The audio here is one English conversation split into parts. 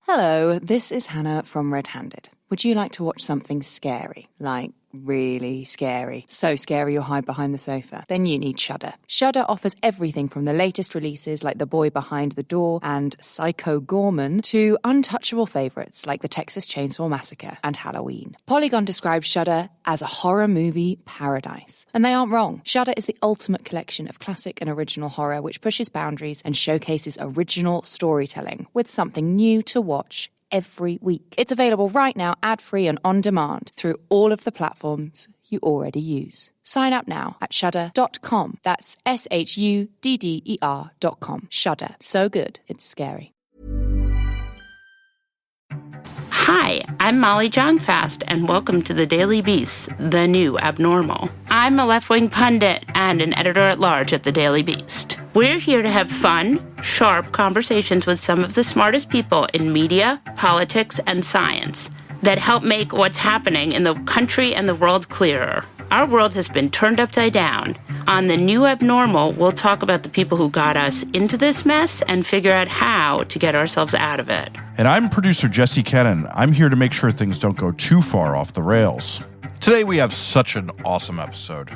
Hello, this is Hannah from Red Handed. Would you like to watch something scary? Like really scary. So scary you'll hide behind the sofa. Then you need Shudder. Shudder offers everything from the latest releases like The Boy Behind the Door and Psycho Gorman to untouchable favourites like The Texas Chainsaw Massacre and Halloween. Polygon describes Shudder as a horror movie paradise. And they aren't wrong. Shudder is the ultimate collection of classic and original horror which pushes boundaries and showcases original storytelling with something new to watch every week. It's available right now, ad-free and on demand through all of the platforms you already use. Sign up now at shudder.com. That's shudder.com. Shudder. So good, it's scary. Hi, I'm Molly Jongfast, and welcome to The Daily Beast, the new abnormal. I'm a left-wing pundit and an editor-at-large at The Daily Beast. We're here to have fun, sharp conversations with some of the smartest people in media, politics, and science that help make what's happening in the country and the world clearer. Our world has been turned upside down. On The New Abnormal, we'll talk about the people who got us into this mess and figure out how to get ourselves out of it. And I'm producer Jesse Kennan. I'm here to make sure things don't go too far off the rails. Today we have such an awesome episode.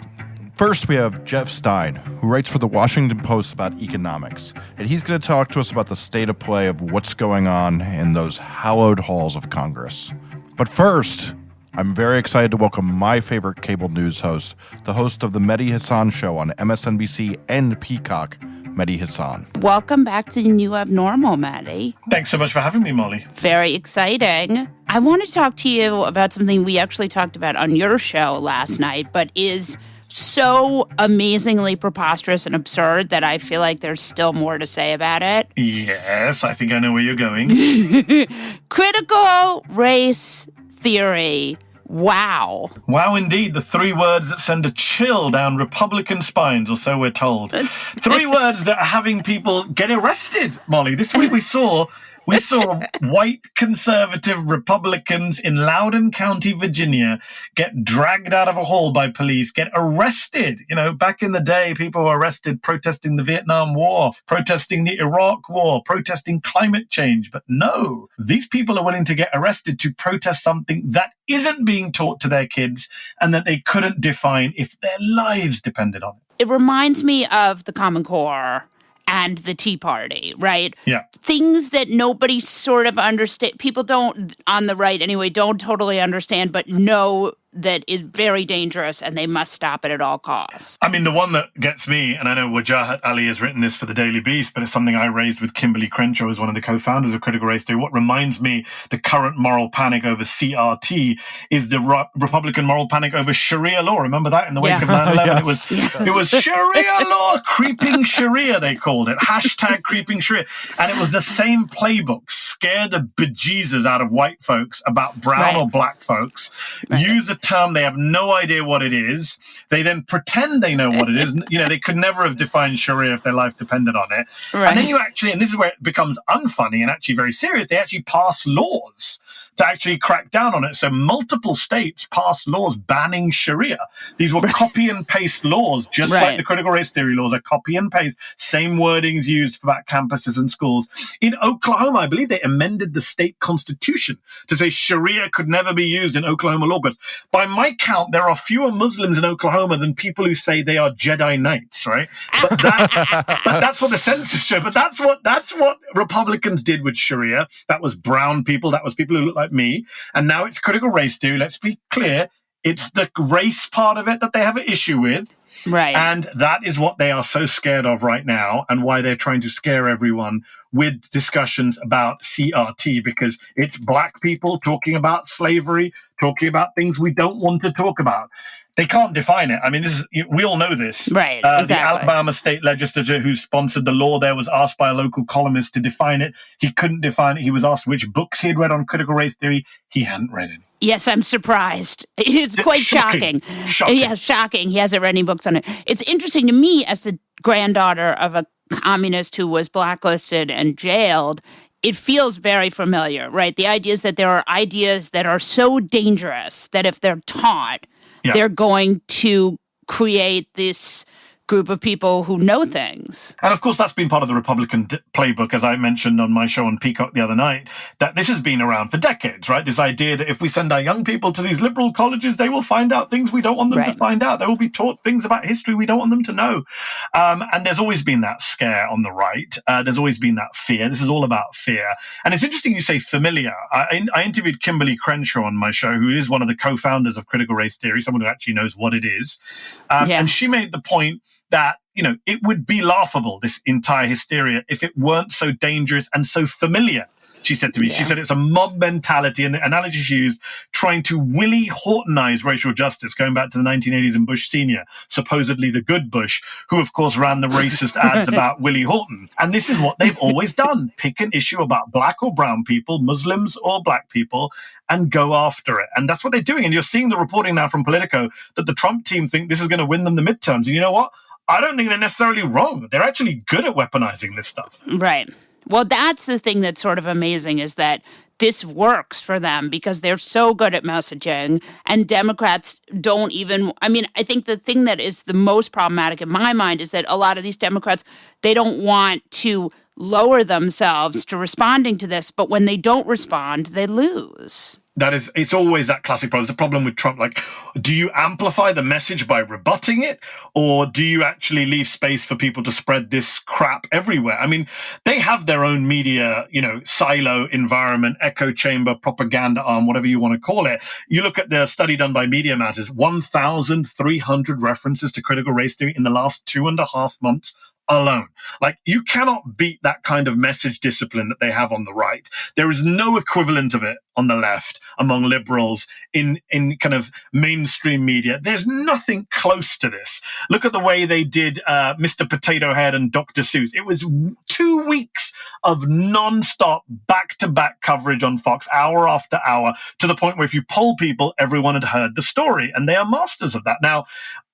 First, we have Jeff Stein, who writes for the Washington Post about economics, and he's going to talk to us about the state of play of what's going on in those hallowed halls of Congress. But first, I'm very excited to welcome my favorite cable news host, the host of the Mehdi Hassan Show on MSNBC and Peacock, Mehdi Hassan. Welcome back to The New Abnormal, Mehdi. Thanks so much for having me, Molly. Very exciting. I want to talk to you about something we actually talked about on your show last night, but is so amazingly preposterous and absurd that I feel like there's still more to say about it. Yes, I think I know where you're going. Critical race theory. Wow. Wow, indeed. The three words that send a chill down Republican spines, or so we're told. Three words that are having people get arrested, Molly. This week we saw white conservative Republicans in Loudoun County, Virginia, get dragged out of a hall by police, get arrested. You know, back in the day, people were arrested protesting the Vietnam War, protesting the Iraq War, protesting climate change. But no, these people are willing to get arrested to protest something that isn't being taught to their kids and that they couldn't define if their lives depended on it. It reminds me of the Common Core and the Tea Party, right? Yeah. Things that nobody sort of understand. People don't, on the right anyway, don't totally understand, but know that is very dangerous and they must stop it at all costs. I mean, the one that gets me, and I know Wajahat Ali has written this for the Daily Beast, but it's something I raised with Kimberly Crenshaw as one of the co-founders of Critical Race Theory. What reminds me the current moral panic over CRT is the Republican moral panic over Sharia law. Remember that in the wake of 9/11? Yes. It was Sharia law, creeping Sharia, they called it. Hashtag creeping Sharia. And it was the same playbook, scare the bejesus out of white folks about brown or black folks, use a term they have no idea what it is. They then pretend they know what it is. You know, they could never have defined Sharia if their life depended on it. Right. And then you actually, and this is where it becomes unfunny and actually very serious, they actually pass laws to actually crack down on it. So multiple states passed laws banning Sharia. These were copy and paste laws, just like the critical race theory laws are copy and paste. Same wordings used for that campuses and schools. In Oklahoma, I believe they amended the state constitution to say Sharia could never be used in Oklahoma law courts. By my count, there are fewer Muslims in Oklahoma than people who say they are Jedi Knights, right? But that's what the census showed. But that's what Republicans did with Sharia. That was brown people. That was people who look like me. And now it's critical race theory. Let's be clear. It's the race part of it that they have an issue with. Right. And that is what they are so scared of right now and why they're trying to scare everyone with discussions about CRT, because it's black people talking about slavery, talking about things we don't want to talk about. They can't define it. I mean, we all know this. Right, exactly. The Alabama state legislature who sponsored the law there was asked by a local columnist to define it. He couldn't define it. He was asked which books he had read on critical race theory. He hadn't read any. Yes, I'm surprised. It's quite shocking. Yeah, shocking. He hasn't read any books on it. It's interesting to me, as the granddaughter of a communist who was blacklisted and jailed, it feels very familiar, right? The idea is that there are ideas that are so dangerous that if they're taught, they're going to create this group of people who know things. And of course, that's been part of the Republican playbook, as I mentioned on my show on Peacock the other night, that this has been around for decades, right? This idea that if we send our young people to these liberal colleges, they will find out things we don't want them to find out. They will be taught things about history we don't want them to know. And there's always been that scare on the right. There's always been that fear. This is all about fear. And it's interesting you say familiar. I interviewed Kimberly Crenshaw on my show, who is one of the co-founders of critical race theory, someone who actually knows what it is. And she made the point that, it would be laughable, this entire hysteria, if it weren't so dangerous and so familiar. She said to me, she said it's a mob mentality, and the analogy she used, trying to Willie Hortonize racial justice, going back to the 1980s and Bush Sr., supposedly the good Bush, who of course ran the racist ads about Willie Horton. And this is what they've always done. Pick an issue about black or brown people, Muslims or black people, and go after it. And that's what they're doing. And you're seeing the reporting now from Politico that the Trump team think this is going to win them the midterms. And you know what? I don't think they're necessarily wrong. They're actually good at weaponizing this stuff. Right. Well, that's the thing that's sort of amazing, is that this works for them because they're so good at messaging, and Democrats don't even, I think the thing that is the most problematic in my mind is that a lot of these Democrats, they don't want to lower themselves to responding to this, but when they don't respond, they lose. It's always that classic problem. It's the problem with Trump. Like, do you amplify the message by rebutting it, or do you actually leave space for people to spread this crap everywhere? They have their own media, silo environment, echo chamber, propaganda arm, whatever you want to call it. You look at the study done by Media Matters, 1,300 references to critical race theory in the last 2.5 months alone. Like, you cannot beat that kind of message discipline that they have on the right. There is no equivalent of it on the left among liberals in kind of mainstream media. There's nothing close to this. Look at the way they did Mr. Potato Head and Dr. Seuss. It was 2 weeks of non-stop back-to-back coverage on Fox, hour after hour, to the point where if you poll people, everyone had heard the story, and they are masters of that. Now,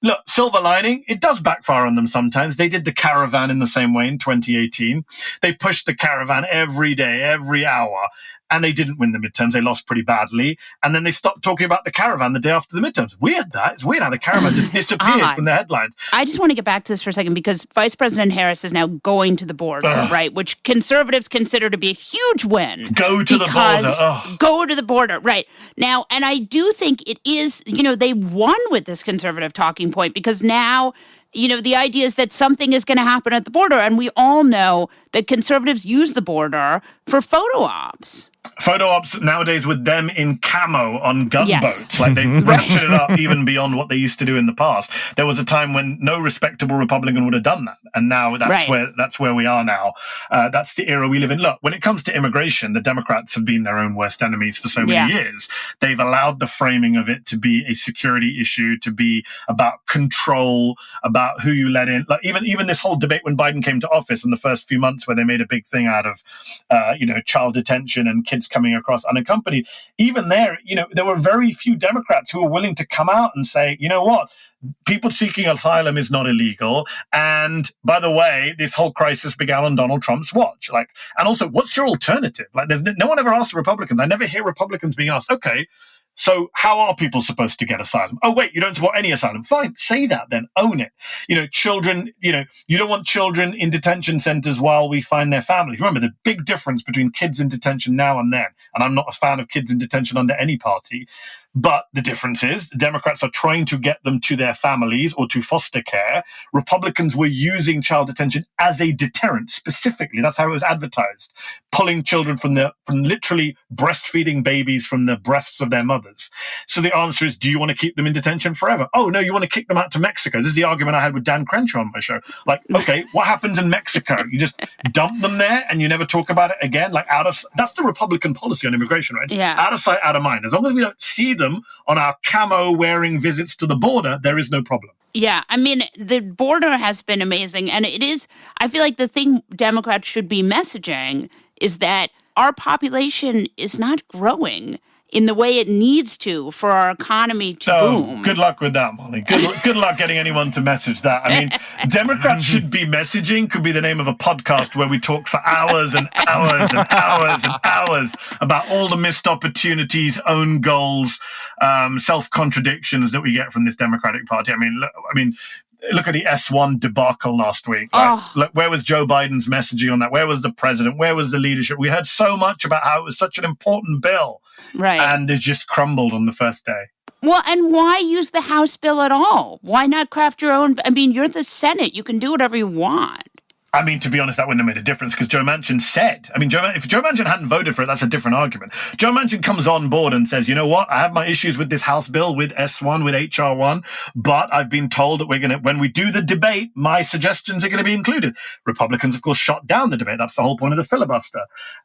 look, silver lining, it does backfire on them sometimes. They did the caravan in the same way in 2018. They pushed the caravan every day, every hour, and they didn't win the midterms. They lost pretty badly. And then they stopped talking about the caravan the day after the midterms. Weird that. It's weird how the caravan just disappeared from the headlines. I just want to get back to this for a second, because Vice President Harris is now going to the border, right? Which conservatives consider to be a huge win. Go to the border. Go to the border, right. Now, and I do think it is, they won with this conservative talking point, because now, the idea is that something is going to happen at the border. And we all know that conservatives use the border for photo ops. Photo ops nowadays with them in camo on gunboats. Yes. Like, they've ratcheted it up even beyond what they used to do in the past. There was a time when no respectable Republican would have done that. And now that's where we are now. That's the era we live in. Look, when it comes to immigration, the Democrats have been their own worst enemies for so many years. They've allowed the framing of it to be a security issue, to be about control, about who you let in. Like, even this whole debate when Biden came to office in the first few months, where they made a big thing out of, child detention and kids coming across unaccompanied. Even there, there were very few Democrats who were willing to come out and say, you know what, people seeking asylum is not illegal. And by the way, this whole crisis began on Donald Trump's watch. Like, and also, what's your alternative? Like, there's no one ever asks the Republicans. I never hear Republicans being asked, okay, so how are people supposed to get asylum? Oh, wait, you don't support any asylum. Fine, say that then, own it. Children, you don't want children in detention centers while we find their families. Remember the big difference between kids in detention now and then. And I'm not a fan of kids in detention under any party. But the difference is Democrats are trying to get them to their families or to foster care. Republicans were using child detention as a deterrent specifically. That's how it was advertised, pulling children from literally breastfeeding babies from the breasts of their mothers. So the answer is, do you want to keep them in detention forever? Oh, no, you want to kick them out to Mexico. This is the argument I had with Dan Crenshaw on my show. Like, okay, what happens in Mexico? You just dump them there and you never talk about it again? Like, that's the Republican policy on immigration, right? Yeah. Out of sight, out of mind. As long as we don't see them on our camo wearing visits to the border, there is no problem. Yeah, the border has been amazing. And it is, I feel like the thing Democrats should be messaging is that our population is not growing in the way it needs to for our economy to boom. Good luck with that, Molly. Good luck getting anyone to message that. Democrats should be messaging could be the name of a podcast where we talk for hours and hours and hours and hours about all the missed opportunities, own goals, self-contradictions that we get from this Democratic Party. look at the S1 debacle last week. Right? Oh. Look, where was Joe Biden's messaging on that? Where was the president? Where was the leadership? We heard so much about how it was such an important bill. Right. And it just crumbled on the first day. Well, and why use the House bill at all? Why not craft your own? I mean, you're the Senate. You can do whatever you want. I mean, to be honest, that wouldn't have made a difference because Joe Manchin said, if Joe Manchin hadn't voted for it, that's a different argument. Joe Manchin comes on board and says, you know what? I have my issues with this House bill, with S1, with HR1, but I've been told that when we do the debate, my suggestions are going to be included. Republicans, of course, shot down the debate. That's the whole point of the filibuster.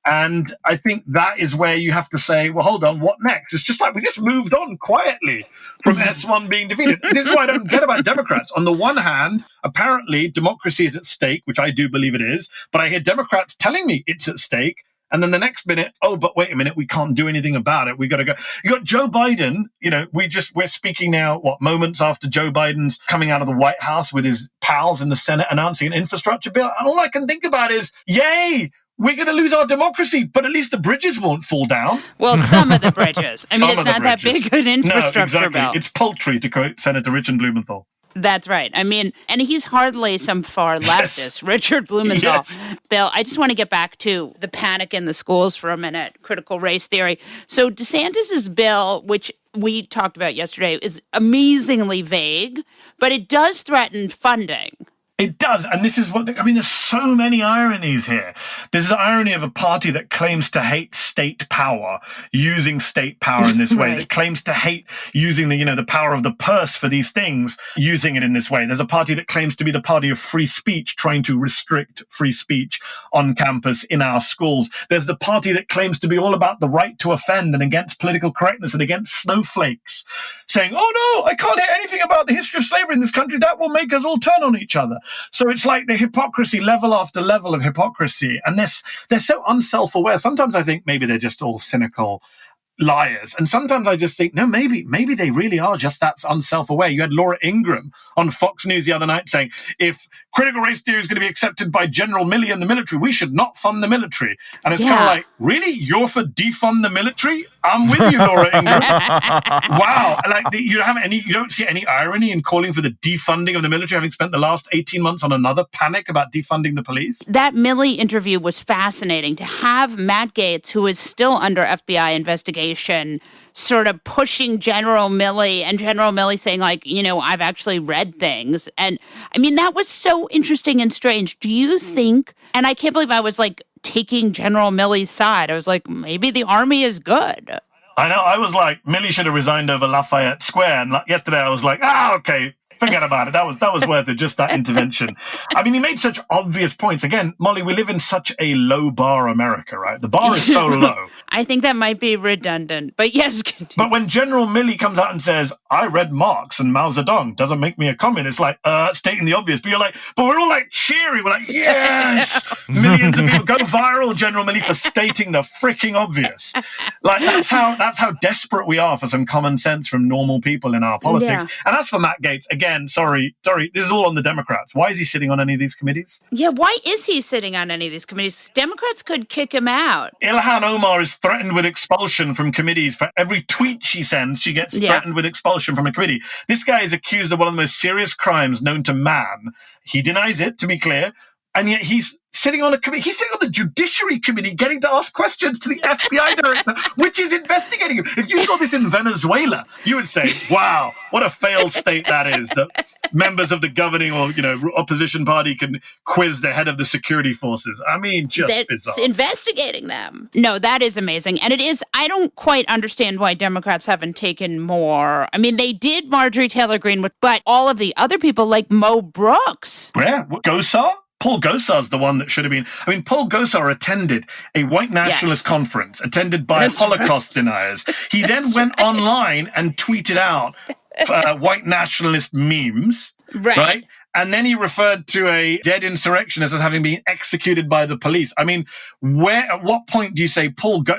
And I think that is where you have to say, well, hold on, what next? It's just like we just moved on quietly from S1 being defeated. This is what I don't get about Democrats. On the one hand, apparently democracy is at stake, which I do believe it is, but I hear Democrats telling me it's at stake. And then the next minute, oh, but wait a minute, we can't do anything about it. We got to go. You got Joe Biden, we're speaking now, moments after Joe Biden's coming out of the White House with his pals in the Senate announcing an infrastructure bill. And all I can think about is, yay, we're going to lose our democracy, but at least the bridges won't fall down. Well, some of the bridges. I mean, it's not that big an infrastructure no, exactly. bill. It's poultry, to quote Senator Richard Blumenthal. That's right. I mean, and he's hardly some far leftist, Yes. Richard Blumenthal. Yes. Bill, I just want to get back to the panic in the schools for a minute, critical race theory. So DeSantis's bill, which we talked about yesterday, is amazingly vague, but it does threaten funding. It does. And this is there's so many ironies here. There's the irony of a party that claims to hate state power, using state power in this way, Right. that claims to hate using the power of the purse for these things, using it in this way. There's a party that claims to be the party of free speech, trying to restrict free speech on campus in our schools. There's the party that claims to be all about the right to offend and against political correctness and against snowflakes, saying, oh no, I can't hear anything about the history of slavery in this country. That will make us all turn on each other. So it's like the hypocrisy, level after level of hypocrisy. And they're so unself-aware. Sometimes I think maybe they're just all cynical liars. And sometimes I just think, no, maybe they really are just that unself-aware. You had Laura Ingraham on Fox News the other night saying, if critical race theory is going to be accepted by General Milley and the military, we should not fund the military. And it's kind of like, really? You're for defund the military? I'm with you, Laura Ingraham. Wow. Like you don't see any irony in calling for the defunding of the military, having spent the last 18 months on another panic about defunding the police? That Milley interview was fascinating. To have Matt Gaetz, who is still under FBI investigation, sort of pushing General Milley, and General Milley saying, like, I've actually read things. And I mean, that was so interesting and strange. Do you think, and I can't believe I was like taking General Milley's side. I was like, maybe the army is good. I know. I was like, Milley should have resigned over Lafayette Square. And yesterday I was like, okay, forget about it. That was worth it, just that intervention. I mean, he made such obvious points. Again, Molly, we live in such a low bar America, right? The bar is so low. I think that might be redundant, but yes. Continue. But when General Milley comes out and says, I read Marx and Mao Zedong, doesn't make me a communist, like, stating the obvious. But you're like, but we're all like cheering. We're like, yes! Millions of people go viral, General Milley, for stating the freaking obvious. Like, that's how desperate we are for some common sense from normal people in our politics. Yeah. And as for Matt Gaetz, again, sorry, this is all on the Democrats. Why is he sitting on any of these committees? Yeah, why is he sitting on any of these committees? Democrats could kick him out. Ilhan Omar is threatened with expulsion from committees. For every tweet she sends, she gets threatened with expulsion from a committee. This guy is accused of one of the most serious crimes known to man. He denies it, to be clear, and yet he's sitting on a committee. He's sitting on the Judiciary Committee getting to ask questions to the FBI director, which is investigating him. If you saw this in Venezuela, you would say, wow, what a failed state that is, that members of the governing or opposition party can quiz the head of the security forces. I mean, just bizarre. Investigating them. No, that is amazing. And it is, I don't quite understand why Democrats haven't taken more. I mean, they did Marjorie Taylor Greene, but all of the other people like Mo Brooks. Yeah, Gosar? Paul Gosar's the one that should have been. I mean, Paul Gosar attended a white nationalist conference attended by Holocaust deniers. He then went online and tweeted out white nationalist memes, right? And then he referred to a dead insurrectionist as having been executed by the police. I mean, at what point do you say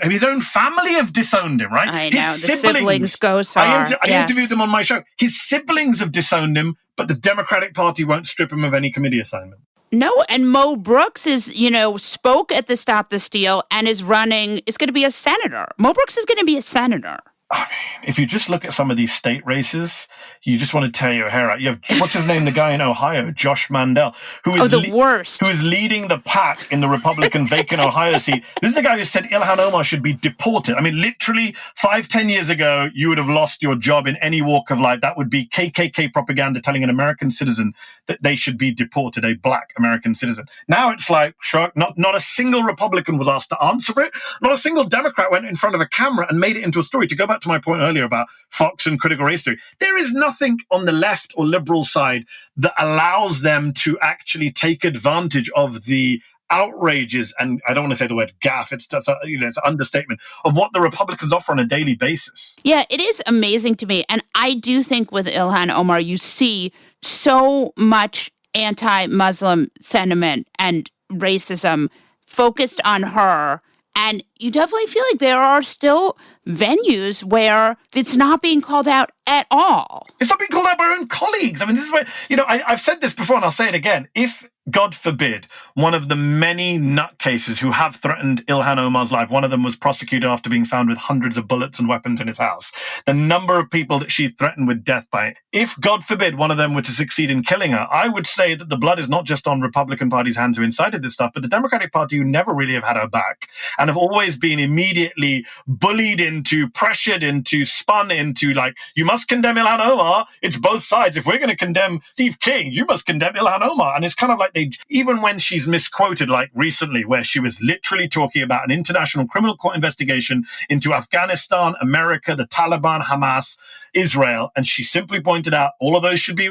his own family have disowned him, right? I know, the siblings Gosar. I interviewed them on my show. His siblings have disowned him, but the Democratic Party won't strip him of any committee assignment. No, and Mo Brooks is, spoke at the Stop the Steal and is going to be a senator. Mo Brooks is going to be a senator. I mean, if you just look at some of these state races, you just want to tear your hair out. You have, what's his name, the guy in Ohio, Josh Mandel, who is the worst, who is leading the pack in the Republican vacant Ohio seat. This is the guy who said Ilhan Omar should be deported. I mean, literally 5-10 years ago, you would have lost your job in any walk of life. That would be KKK propaganda telling an American citizen that they should be deported, a black American citizen. Now it's like, sure, not a single Republican was asked to answer for it. Not a single Democrat went in front of a camera and made it into a story. To go back to my point earlier about Fox and critical race theory, there is nothing on the left or liberal side that allows them to actually take advantage of the outrages, and I don't want to say the word gaffe, it's an understatement, of what the Republicans offer on a daily basis. Yeah, it is amazing to me. And I do think with Ilhan Omar, you see so much anti-Muslim sentiment and racism focused on her. And you definitely feel like there are still venues where it's not being called out at all. It's not being called out by our own colleagues. I mean, this is where, I've said this before and I'll say it again. If, God forbid, one of the many nutcases who have threatened Ilhan Omar's life, one of them was prosecuted after being found with hundreds of bullets and weapons in his house, the number of people that she threatened with death by, if, God forbid, one of them were to succeed in killing her, I would say that the blood is not just on Republican Party's hands who incited this stuff, but the Democratic Party who never really have had her back and have always been immediately bullied into, pressured into, spun into, like, you must condemn Ilhan Omar. It's both sides. If we're going to condemn Steve King, you must condemn Ilhan Omar. And it's kind of like even when she's misquoted, like recently, where she was literally talking about an international criminal court investigation into Afghanistan, America, the Taliban, Hamas, Israel, and she simply pointed out all of those should be.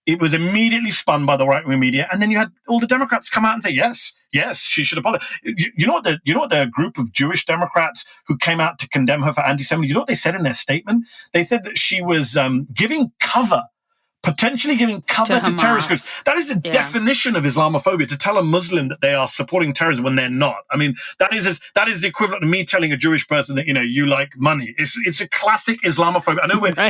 It was immediately spun by the right-wing media, and then you had all the Democrats come out and say, yes, she should apologize. You know what the group of Jewish Democrats who came out to condemn her for anti-Semitism, you know what they said in their statement? They said that she was potentially giving cover to terrorist groups. That is the definition of Islamophobia, to tell a Muslim that they are supporting terrorism when they're not. I mean, that is the equivalent of me telling a Jewish person that, you like money. It's a classic Islamophobia. I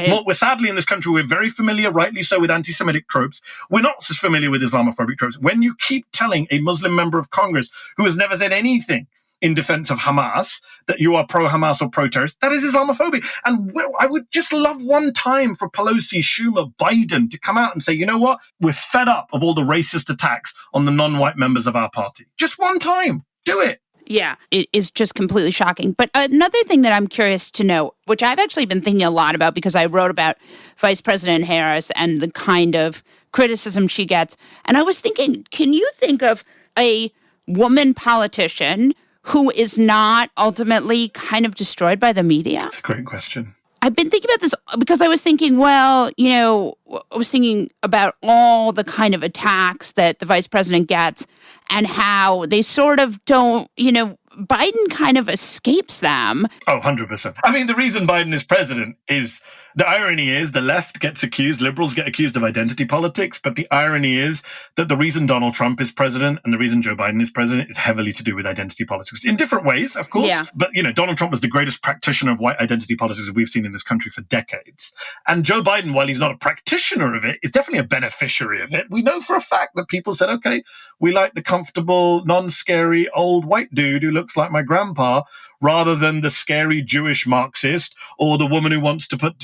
know we're sadly in this country, we're very familiar, rightly so, with anti-Semitic tropes. We're not as familiar with Islamophobic tropes. When you keep telling a Muslim member of Congress who has never said anything in defense of Hamas that you are pro-Hamas or pro-terrorist, that is Islamophobia. And I would just love one time for Pelosi, Schumer, Biden to come out and say, you know what? We're fed up of all the racist attacks on the non-white members of our party. Just one time. Do it. Yeah, it is just completely shocking. But another thing that I'm curious to know, which I've actually been thinking a lot about because I wrote about Vice President Harris and the kind of criticism she gets. And I was thinking, can you think of a woman politician who is not ultimately kind of destroyed by the media? That's a great question. I've been thinking about this because I was thinking, I was thinking about all the kind of attacks that the vice president gets and how they sort of don't, Biden kind of escapes them. Oh, 100%. I mean, the reason Biden is president is, the irony is the left gets accused, liberals get accused of identity politics, but the irony is that the reason Donald Trump is president and the reason Joe Biden is president is heavily to do with identity politics. In different ways, of course. Yeah. But, Donald Trump was the greatest practitioner of white identity politics that we've seen in this country for decades. And Joe Biden, while he's not a practitioner of it, is definitely a beneficiary of it. We know for a fact that people said, okay, we like the comfortable, non-scary old white dude who looks like my grandpa, rather than the scary Jewish Marxist or the woman who wants to put,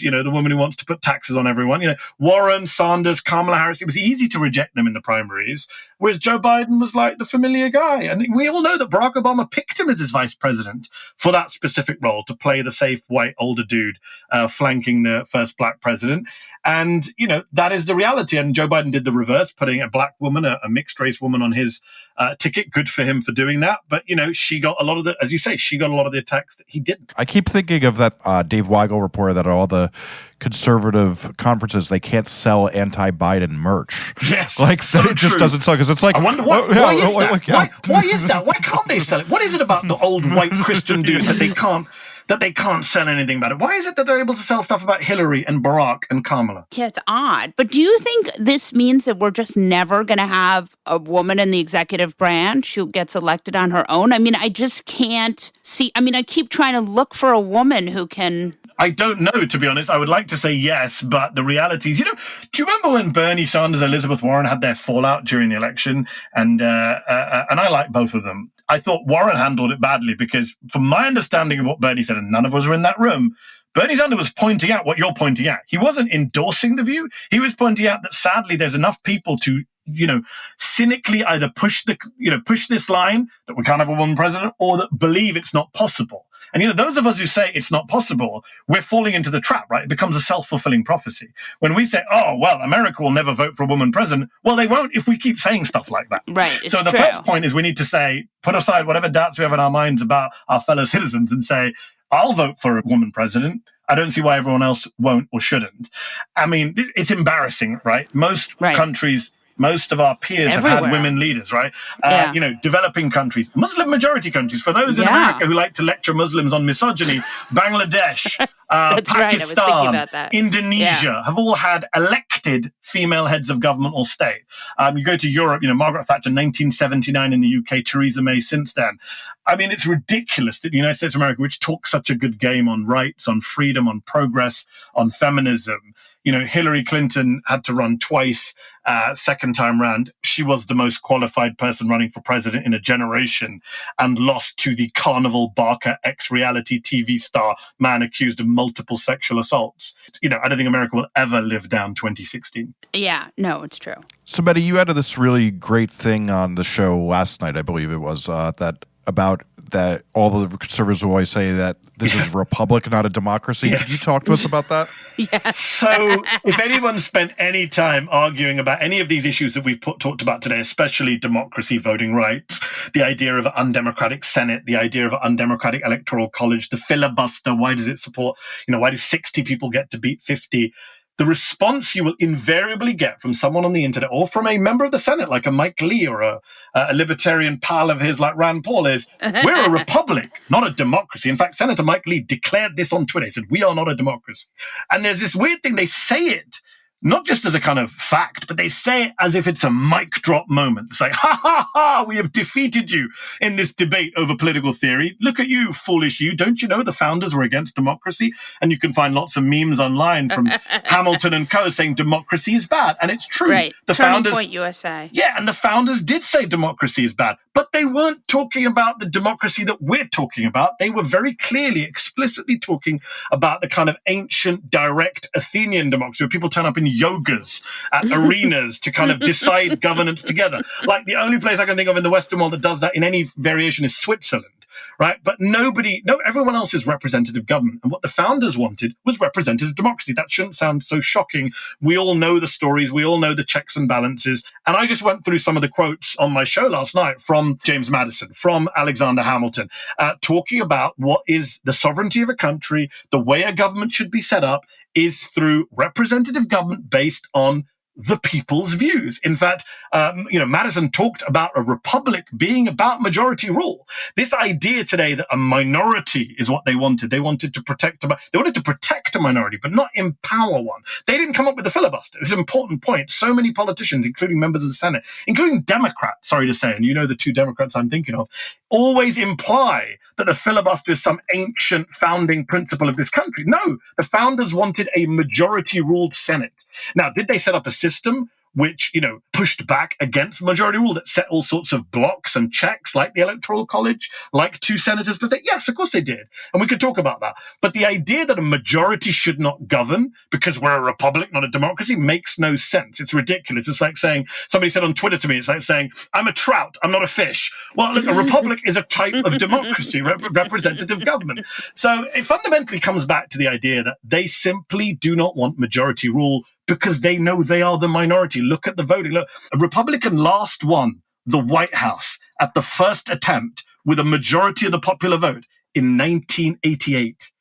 taxes on everyone. Warren, Sanders, Kamala Harris, it was easy to reject them in the primaries, whereas Joe Biden was like the familiar guy. And we all know that Barack Obama picked him as his vice president for that specific role, to play the safe, white, older dude flanking the first black president. And, that is the reality. And Joe Biden did the reverse, putting a black woman, a mixed race woman on his ticket. Good for him for doing that. But, she got a lot of as you say, she got a lot of the attacks that he didn't. I keep thinking of that Dave Weigel reported that at all the conservative conferences, they can't sell anti-Biden merch. Yes. Like, so it just doesn't sell, because it's like, I wonder why is that? Why is that? Why can't they sell it? What is it about the old white Christian dude that they can't sell anything about it? Why is it that they're able to sell stuff about Hillary and Barack and Kamala? Yeah, it's odd. But do you think this means that we're just never going to have a woman in the executive branch who gets elected on her own? I mean, I just can't see. I mean, I keep trying to look for a woman who can... I don't know, to be honest. I would like to say yes, but the reality is, do you remember when Bernie Sanders and Elizabeth Warren had their fallout during the election? And I like both of them. I thought Warren handled it badly because from my understanding of what Bernie said, and none of us were in that room, Bernie Sanders was pointing out what you're pointing out. He wasn't endorsing the view. He was pointing out that sadly there's enough people to, cynically either push this line that we can't have a woman president, or that believe it's not possible. And, those of us who say it's not possible, we're falling into the trap, right? It becomes a self-fulfilling prophecy. When we say, oh, well, America will never vote for a woman president, well, they won't if we keep saying stuff like that. Right. So the first point is we need to say, put aside whatever doubts we have in our minds about our fellow citizens and say, I'll vote for a woman president. I don't see why everyone else won't or shouldn't. I mean, it's embarrassing, right? Most countries, most of our peers have had women leaders, right? Developing countries, Muslim majority countries. For those in America who like to lecture Muslims on misogyny, Bangladesh, Pakistan, Indonesia have all had elected female heads of government or state. You go to Europe, Margaret Thatcher, 1979 in the UK, Theresa May since then. I mean, it's ridiculous that the United States of America, which talks such a good game on rights, on freedom, on progress, on feminism, Hillary Clinton had to run twice, second time round. She was the most qualified person running for president in a generation and lost to the Carnival Barker ex-reality TV star man accused of multiple sexual assaults. I don't think America will ever live down 2016. Yeah, no, it's true. So, Betty, you had this really great thing on the show last night, I believe it was, about that all the conservatives will always say that this is a republic, not a democracy. Yes. Could you talk to us about that? Yes. So if anyone spent any time arguing about any of these issues that we've talked about today, especially democracy, voting rights, the idea of an undemocratic Senate, the idea of an undemocratic electoral college, the filibuster, why does it support, why do 60 people get to beat 50? The response you will invariably get from someone on the internet or from a member of the Senate like a Mike Lee or a libertarian pal of his like Rand Paul is, we're a republic, not a democracy. In fact, Senator Mike Lee declared this on Twitter. He said, we are not a democracy. And there's this weird thing. They say it not just as a kind of fact, but they say it as if it's a mic drop moment. It's like, ha, ha, ha, we have defeated you in this debate over political theory. Look at you, foolish you. Don't you know the founders were against democracy? And you can find lots of memes online from Hamilton and co saying democracy is bad. And it's true. Right. The Turning founders, Point USA. Yeah, and the founders did say democracy is bad. But they weren't talking about the democracy that we're talking about. They were very clearly, explicitly talking about the kind of ancient, direct Athenian democracy where people turn up in yogas at arenas to kind of decide governance together. Like the only place I can think of in the Western world that does that in any variation is Switzerland. Right. But everyone else is representative government. And what the founders wanted was representative democracy. That shouldn't sound so shocking. We all know the stories. We all know the checks and balances. And I just went through some of the quotes on my show last night from James Madison, from Alexander Hamilton, talking about what is the sovereignty of a country. The way a government should be set up is through representative government based on the people's views. In fact, Madison talked about a republic being about majority rule. This idea today that a minority is what they wanted. They wanted to protect a minority, but not empower one. They didn't come up with the filibuster. It's an important point. So many politicians, including members of the Senate, including Democrats, sorry to say, and the two Democrats I'm thinking of, always imply that the filibuster is some ancient founding principle of this country. No, the founders wanted a majority-ruled Senate. Now, did they set up a system which, pushed back against majority rule that set all sorts of blocks and checks like the Electoral College, like two senators per state? Yes, of course they did. And we could talk about that. But the idea that a majority should not govern because we're a republic, not a democracy, makes no sense. It's ridiculous. It's like saying, somebody said on Twitter to me, it's like saying, I'm a trout, I'm not a fish. Well, look, a republic is a type of democracy, representative government. So it fundamentally comes back to the idea that they simply do not want majority rule because they know they are the minority. Look at the voting. Look, a Republican last won the White House at the first attempt with a majority of the popular vote in 1988.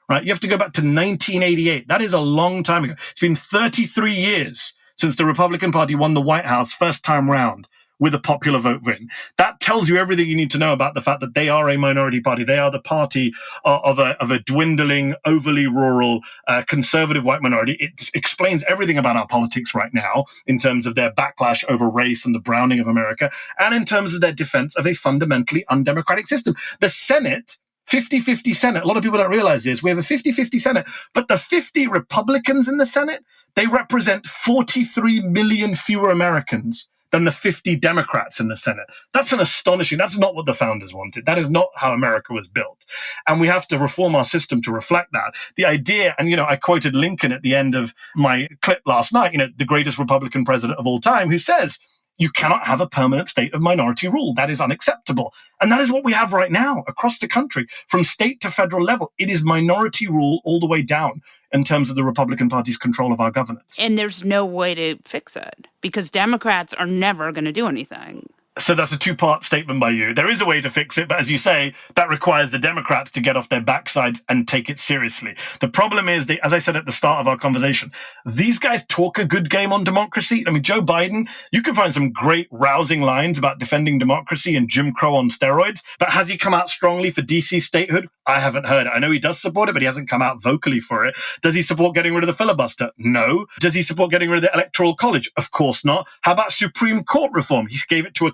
Right? You have to go back to 1988. That is a long time ago. It's been 33 years since the Republican Party won the White House first time round with a popular vote win. That tells you everything you need to know about the fact that they are a minority party. They are the party of a dwindling, overly rural, conservative white minority. It explains everything about our politics right now in terms of their backlash over race and the browning of America, and in terms of their defense of a fundamentally undemocratic system. The Senate, 50-50 Senate, a lot of people don't realize this. We have a 50-50 Senate, but the 50 Republicans in the Senate, they represent 43 million fewer Americans than the 50 Democrats in the Senate. That's that's not what the founders wanted. That is not how America was built. And we have to reform our system to reflect that. The idea, and, I quoted Lincoln at the end of my clip last night, the greatest Republican president of all time, who says, you cannot have a permanent state of minority rule. That is unacceptable. And that is what we have right now across the country, from state to federal level. It is minority rule all the way down in terms of the Republican Party's control of our governance. And there's no way to fix it because Democrats are never going to do anything. So that's a two-part statement by you. There is a way to fix it, but as you say, that requires the Democrats to get off their backsides and take it seriously. The problem is, as I said at the start of our conversation, these guys talk a good game on democracy. I mean, Joe Biden, you can find some great rousing lines about defending democracy and Jim Crow on steroids, but has he come out strongly for DC statehood? I haven't heard it. I know he does support it, but he hasn't come out vocally for it. Does he support getting rid of the filibuster? No. Does he support getting rid of the Electoral College? Of course not. How about Supreme Court reform? He gave it to a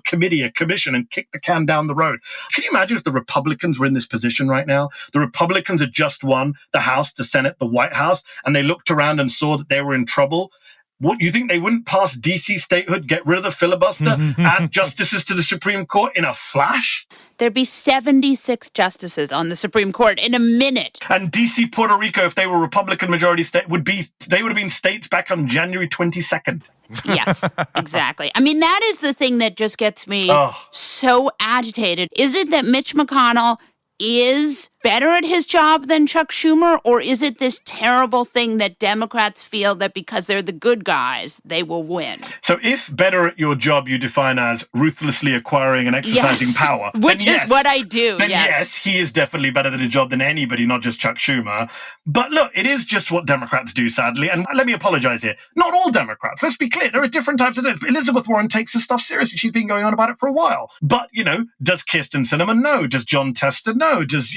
commission, and kicked the can down the road. Can you imagine if the Republicans were in this position right now? The Republicans had just won the House, the Senate, the White House, and they looked around and saw that they were in trouble. What, you think they wouldn't pass DC statehood, get rid of the filibuster, add justices to the Supreme Court in a flash? There'd be 76 justices on the Supreme Court in a minute. And DC, Puerto Rico, if they were Republican majority state, they would have been states back on January 22nd. Yes, exactly. I mean, that is the thing that just gets me so agitated. Is it that Mitch McConnell is better at his job than Chuck Schumer, or is it this terrible thing that Democrats feel that because they're the good guys, they will win? So if better at your job you define as ruthlessly acquiring and exercising power, which is what I do. Then yes, he is definitely better at his job than anybody, not just Chuck Schumer. But look, it is just what Democrats do, sadly. And let me apologize here. Not all Democrats. Let's be clear. There are different types of this. Elizabeth Warren takes this stuff seriously. She's been going on about it for a while. But, does Kirsten Sinema? No. Does John Tester? No. Does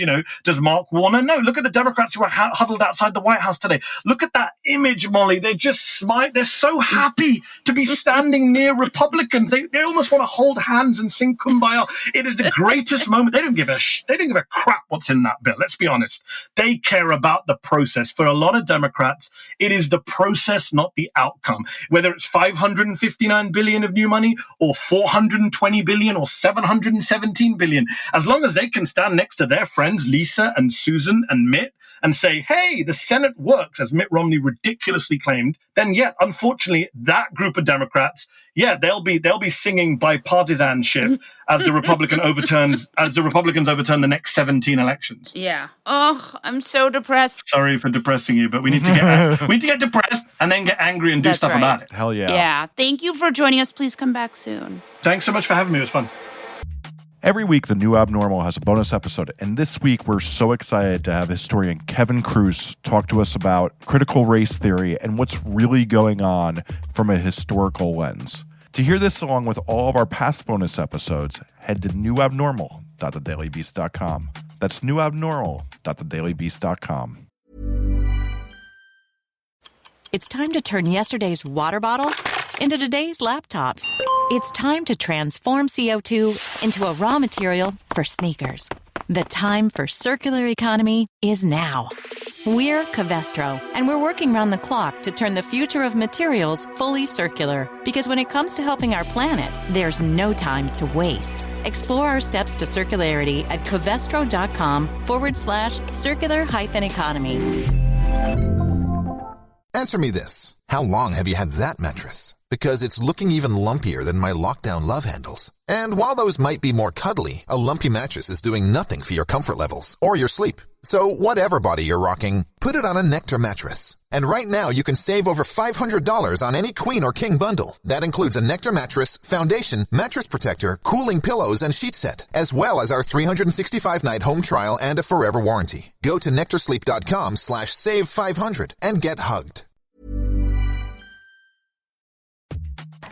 Mark Warner? No. Look at the Democrats who are huddled outside the White House today. Look at that image, Molly. They just smile. They're so happy to be standing near Republicans. They almost want to hold hands and sing Kumbaya. It is the greatest moment. They don't give a crap what's in that bill. Let's be honest. They care about the process. For a lot of Democrats, it is the process, not the outcome. Whether it's $559 billion of new money or $420 billion or $717 billion, as long as they can stand next to their friends Lisa and Susan and Mitt and say, hey, the Senate works, as Mitt Romney ridiculously claimed, then unfortunately, that group of Democrats, they'll be singing bipartisanship as the Republicans overturn the next 17 elections. Yeah. Oh, I'm so depressed. Sorry for depressing you, but we need to get depressed and then get angry and do stuff about it. Hell yeah. Yeah. Thank you for joining us. Please come back soon. Thanks so much for having me. It was fun. Every week, The New Abnormal has a bonus episode, and this week we're so excited to have historian Kevin Kruse talk to us about critical race theory and what's really going on from a historical lens. To hear this along with all of our past bonus episodes, head to newabnormal.thedailybeast.com. That's newabnormal.thedailybeast.com. It's time to turn yesterday's water bottles into today's laptops. It's time to transform CO2 into a raw material for sneakers. The time for circular economy is now. We're Covestro, and we're working round the clock to turn the future of materials fully circular. Because when it comes to helping our planet, there's no time to waste. Explore our steps to circularity at covestro.com/circular-economy. Answer me this. How long have you had that mattress? Because it's looking even lumpier than my lockdown love handles. And while those might be more cuddly, a lumpy mattress is doing nothing for your comfort levels or your sleep. So whatever body you're rocking, put it on a Nectar mattress. And right now you can save over $500 on any queen or king bundle. That includes a Nectar mattress, foundation, mattress protector, cooling pillows, and sheet set, as well as our 365-night home trial and a forever warranty. Go to nectarsleep.com/save500 and get hugged.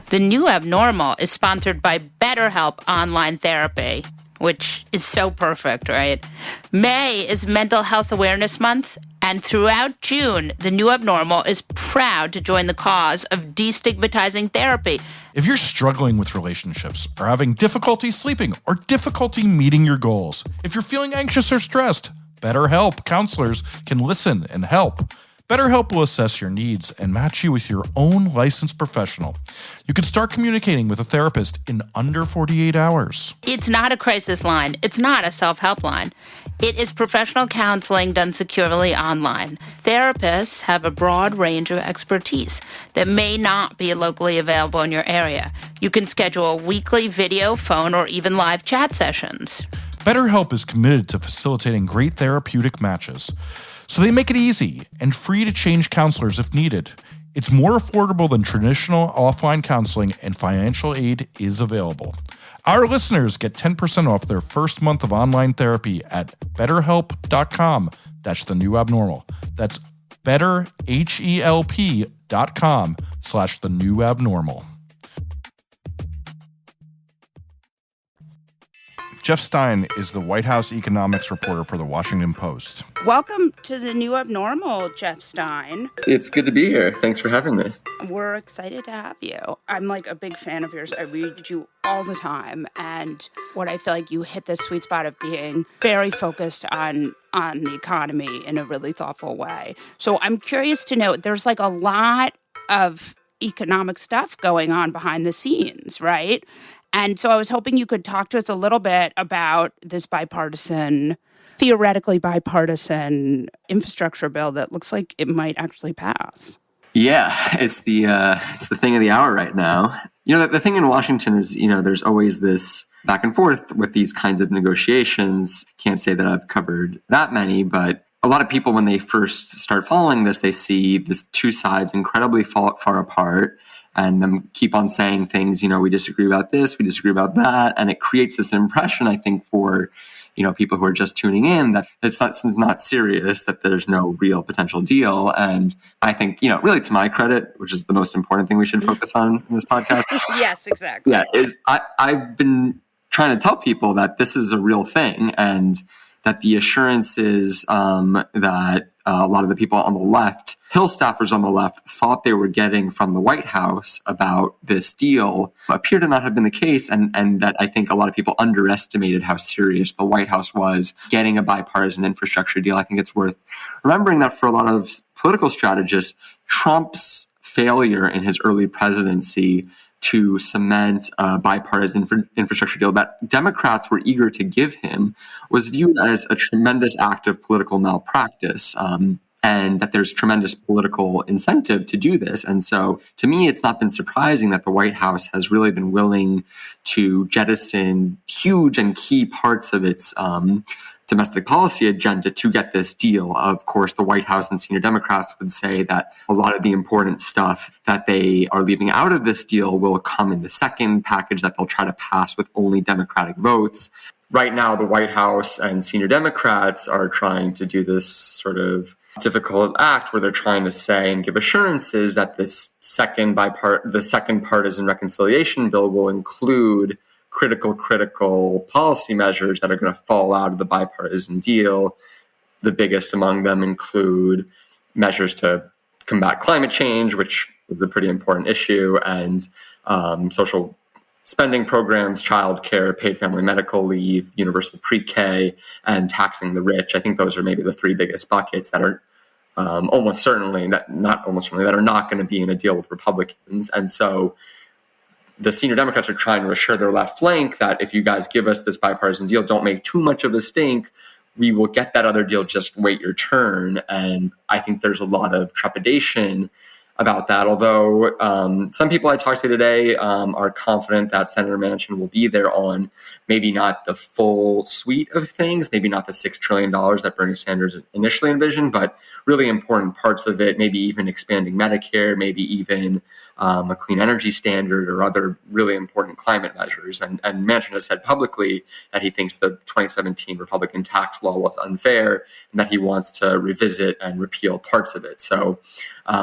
The New Abnormal is sponsored by BetterHelp Online Therapy, which is so perfect, right? May is Mental Health Awareness Month, and throughout June, The New Abnormal is proud to join the cause of destigmatizing therapy. If you're struggling with relationships or having difficulty sleeping or difficulty meeting your goals, if you're feeling anxious or stressed, BetterHelp counselors can listen and help. BetterHelp will assess your needs and match you with your own licensed professional. You can start communicating with a therapist in under 48 hours. It's not a crisis line. It's not a self-help line. It is professional counseling done securely online. Therapists have a broad range of expertise that may not be locally available in your area. You can schedule weekly video, phone, or even live chat sessions. BetterHelp is committed to facilitating great therapeutic matches, so they make it easy and free to change counselors if needed. It's more affordable than traditional offline counseling, and financial aid is available. Our listeners get 10% off their first month of online therapy at betterhelp.com/thenewabnormal. That's betterhelp.com/thenewabnormal. Jeff Stein is the White House economics reporter for The Washington Post. Welcome to the New Abnormal, Jeff Stein. It's good to be here. Thanks for having me. We're excited to have you. I'm like a big fan of yours. I read you all the time. And what I feel like you hit the sweet spot of being very focused on the economy in a really thoughtful way. So I'm curious to know, there's like a lot of economic stuff going on behind the scenes, right? And so I was hoping you could talk to us a little bit about this theoretically bipartisan infrastructure bill that looks like it might actually pass. Yeah, it's the thing of the hour right now. The thing in Washington is, there's always this back and forth with these kinds of negotiations. Can't say that I've covered that many, but a lot of people, when they first start following this, they see these two sides incredibly far apart, and them keep on saying things, we disagree about this, we disagree about that. And it creates this impression, I think, for, people who are just tuning in that it's not serious, that there's no real potential deal. And I think, really to my credit, which is the most important thing we should focus on in this podcast. Yes, exactly. Yeah, I've been trying to tell people that this is a real thing, and that the assurances that a lot of the people on the left, Hill staffers on the left, thought they were getting from the White House about this deal appear to not have been the case, and that I think a lot of people underestimated how serious the White House was getting a bipartisan infrastructure deal. I think it's worth remembering that for a lot of political strategists, Trump's failure in his early presidency to cement a bipartisan infrastructure deal that Democrats were eager to give him was viewed as a tremendous act of political malpractice, and that there's tremendous political incentive to do this. And so to me, it's not been surprising that the White House has really been willing to jettison huge and key parts of its domestic policy agenda to get this deal. Of course, the White House and senior Democrats would say that a lot of the important stuff that they are leaving out of this deal will come in the second package that they'll try to pass with only Democratic votes. Right now, the White House and senior Democrats are trying to do this sort of difficult act where they're trying to say and give assurances that this second partisan reconciliation bill will include critical policy measures that are going to fall out of the bipartisan deal. The biggest among them include measures to combat climate change, which is a pretty important issue, and social spending programs, childcare, paid family medical leave, universal pre-K, and taxing the rich. I think those are maybe the three biggest buckets that are that are not going to be in a deal with Republicans. And so the senior Democrats are trying to assure their left flank that if you guys give us this bipartisan deal, don't make too much of a stink, we will get that other deal, just wait your turn. And I think there's a lot of trepidation about that, although some people I talked to today are confident that Senator Manchin will be there on maybe not the full suite of things, maybe not the $6 trillion that Bernie Sanders initially envisioned, but really important parts of it, maybe even expanding Medicare, maybe even a clean energy standard or other really important climate measures. And Manchin has said publicly that he thinks the 2017 Republican tax law was unfair and that he wants to revisit and repeal parts of it. So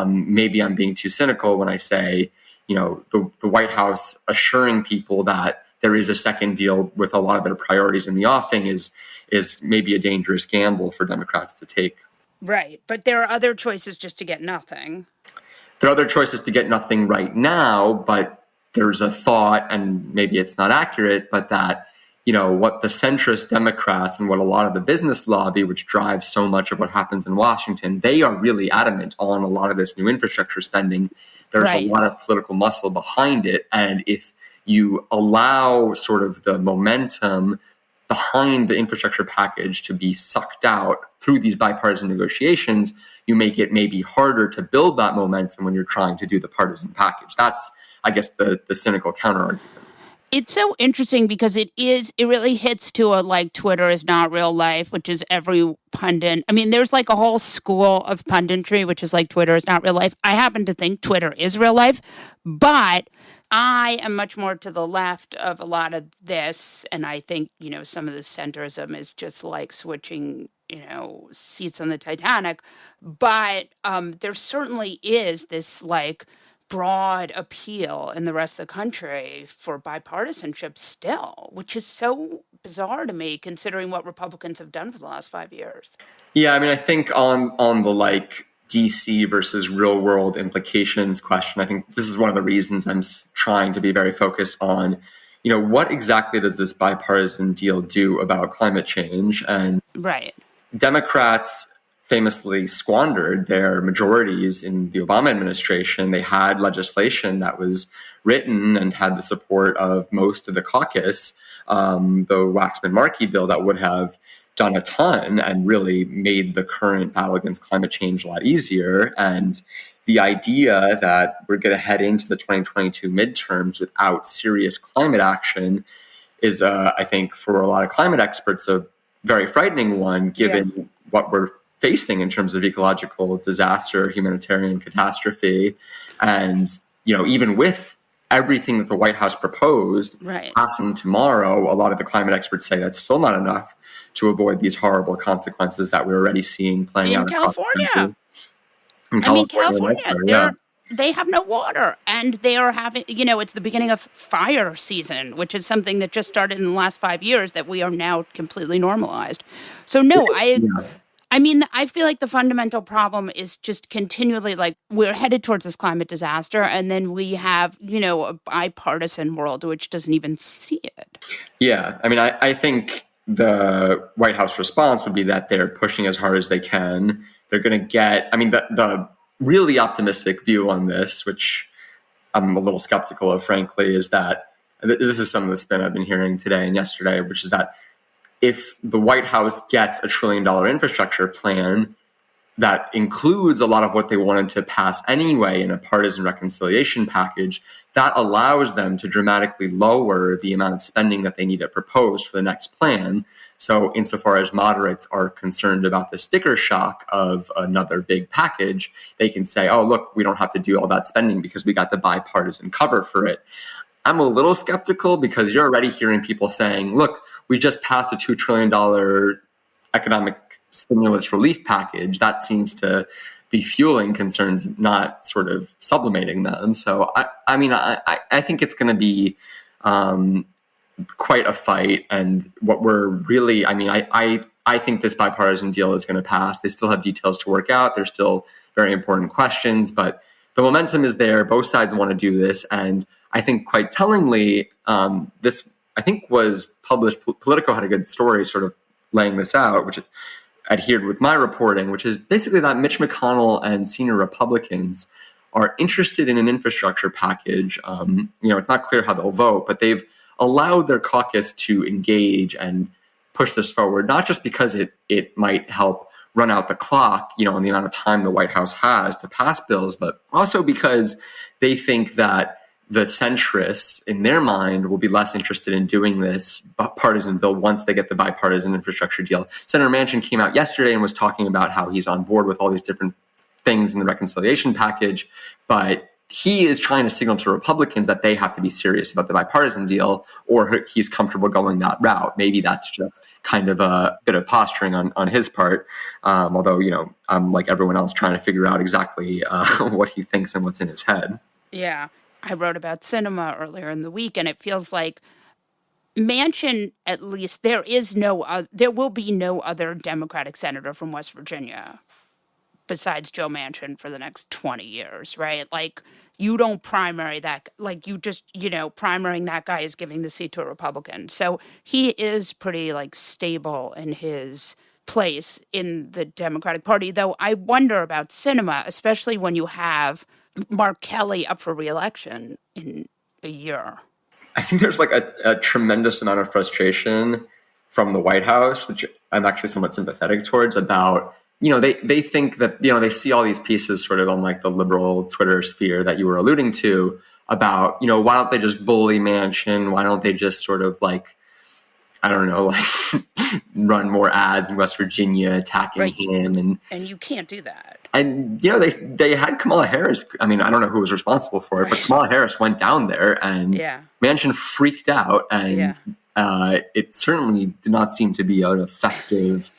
maybe I'm being too cynical when I say, the White House assuring people that there is a second deal with a lot of their priorities in the offing is maybe a dangerous gamble for Democrats to take. Right. But there are other choices just to get nothing. There are other choices to get nothing right now, but there's a thought, and maybe it's not accurate, but that what the centrist Democrats and what a lot of the business lobby, which drives so much of what happens in Washington, they are really adamant on a lot of this new infrastructure spending. There's a lot of political muscle behind it. And if you allow sort of the momentum behind the infrastructure package to be sucked out through these bipartisan negotiations, you make it maybe harder to build that momentum when you're trying to do the partisan package. That's, I guess, the cynical counterargument. It's so interesting because it really hits to a Twitter is not real life, which is every pundit. I mean, there's a whole school of punditry, which is Twitter is not real life. I happen to think Twitter is real life, but I am much more to the left of a lot of this. And I think, some of the centrism is just switching, seats on the Titanic. But there certainly is this broad appeal in the rest of the country for bipartisanship still, which is so bizarre to me considering what Republicans have done for the last 5 years. Yeah, I mean, I think on the DC versus real world implications question, I think this is one of the reasons I'm trying to be very focused on, what exactly does this bipartisan deal do about climate change? And Democrats famously squandered their majorities in the Obama administration. They had legislation that was written and had the support of most of the caucus, the Waxman-Markey bill that would have done a ton and really made the current battle against climate change a lot easier. And the idea that we're going to head into the 2022 midterms without serious climate action is, I think, for a lot of climate experts, a very frightening one, given what we're facing in terms of ecological disaster, humanitarian catastrophe. And, even with everything that the White House proposed passing tomorrow, a lot of the climate experts say that's still not enough to avoid these horrible consequences that we're already seeing playing out in California. California, they have no water, and they are having, it's the beginning of fire season, which is something that just started in the last 5 years that we are now completely normalized. So no, I mean, I feel like the fundamental problem is just continually we're headed towards this climate disaster, and then we have, a bipartisan world which doesn't even see it. Yeah, I mean, I think the White House response would be that they're pushing as hard as they can. They're going to get, I mean, the really optimistic view on this, which I'm a little skeptical of, frankly, is that this is some of the spin I've been hearing today and yesterday, which is that if the White House gets $1 trillion infrastructure plan that includes a lot of what they wanted to pass anyway in a partisan reconciliation package, that allows them to dramatically lower the amount of spending that they need to propose for the next plan. So insofar as moderates are concerned about the sticker shock of another big package, they can say, oh, look, we don't have to do all that spending because we got the bipartisan cover for it. I'm a little skeptical because you're already hearing people saying, look, we just passed a $2 trillion economic stimulus relief package. That seems to be fueling concerns, not sort of sublimating them. So, I think it's going to be quite a fight. And what we're really, I think this bipartisan deal is going to pass. They still have details to work out. There's still very important questions, but the momentum is there. Both sides want to do this. And I think quite tellingly, this, I think, was published. Politico had a good story sort of laying this out, which adhered with my reporting, which is basically that Mitch McConnell and senior Republicans are interested in an infrastructure package. It's not clear how they'll vote, but they've allowed their caucus to engage and push this forward, not just because it might help run out the clock, on the amount of time the White House has to pass bills, but also because they think that the centrists, in their mind, will be less interested in doing this partisan bill once they get the bipartisan infrastructure deal. Senator Manchin came out yesterday and was talking about how he's on board with all these different things in the reconciliation package, but he is trying to signal to Republicans that they have to be serious about the bipartisan deal, or he's comfortable going that route. Maybe that's just kind of a bit of posturing on his part, although, I'm like everyone else trying to figure out exactly what he thinks and what's in his head. Yeah. I wrote about cinema earlier in the week, and it feels like Manchin, at least, there will be no other Democratic senator from West Virginia besides Joe Manchin for the next 20 years, right? you don't primary that, like you just, primarying that guy is giving the seat to a Republican. So he is pretty like stable in his place in the Democratic Party, though I wonder about Sinema, especially when you have Mark Kelly up for re-election in a year. I think there's like a tremendous amount of frustration from the White House, which I'm actually somewhat sympathetic towards, about, they think that, they see all these pieces sort of on like the liberal Twitter sphere that you were alluding to about, why don't they just bully Manchin? Why don't they just sort of like, I don't know, like run more ads in West Virginia attacking him. And you can't do that. And, they had Kamala Harris. I mean, I don't know who was responsible for it, but Kamala Harris went down there and Manchin freaked out. And it certainly did not seem to be an effective,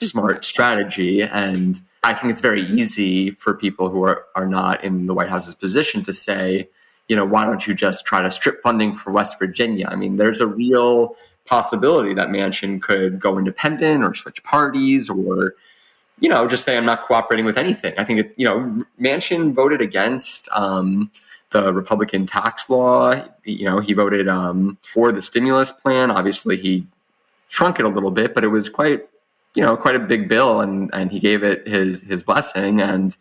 smart strategy. And I think it's very easy for people who are not in the White House's position to say, why don't you just try to strip funding for West Virginia? I mean, there's a real possibility that Manchin could go independent or switch parties or, just say I'm not cooperating with anything. I think, Manchin voted against the Republican tax law. He voted for the stimulus plan. Obviously, he shrunk it a little bit, but it was quite a big bill, and he gave it his blessing. And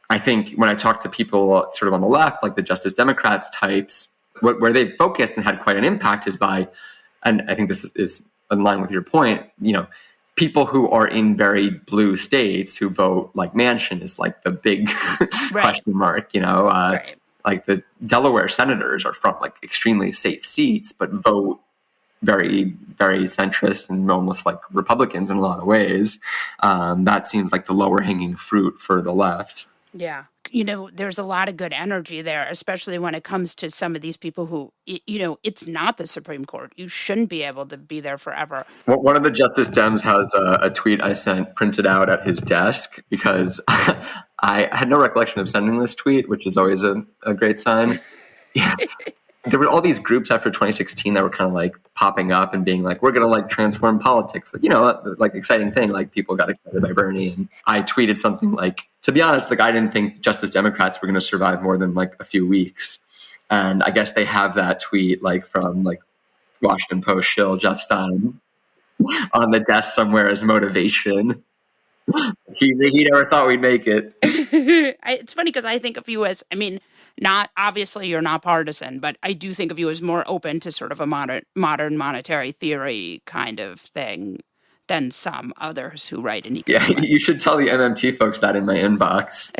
I think when I talk to people sort of on the left, like the Justice Democrats types, where they focused and had quite an impact is by, and I think this is in line with your point, people who are in very blue states who vote like Manchin is like the big question mark, like the Delaware senators are from like extremely safe seats, but vote very, very centrist and almost like Republicans in a lot of ways. That seems like the lower hanging fruit for the left. Yeah. There's a lot of good energy there, especially when it comes to some of these people who, it's not the Supreme Court. You shouldn't be able to be there forever. One of the Justice Dems has a tweet I sent printed out at his desk because I had no recollection of sending this tweet, which is always a great sign. There were all these groups after 2016 that were kind of like popping up and being like, we're going to like transform politics. Like, exciting thing. Like people got excited by Bernie. And I tweeted something like, to be honest, like I didn't think Justice Democrats were going to survive more than like a few weeks. And I guess they have that tweet like from like Washington Post shill Jeff Stein on the desk somewhere as motivation. He never thought we'd make it. It's funny because I think of you as, not obviously you're not partisan, but I do think of you as more open to sort of a modern monetary theory kind of thing than some others who write in economics. Yeah, you should tell the MMT folks that in my inbox.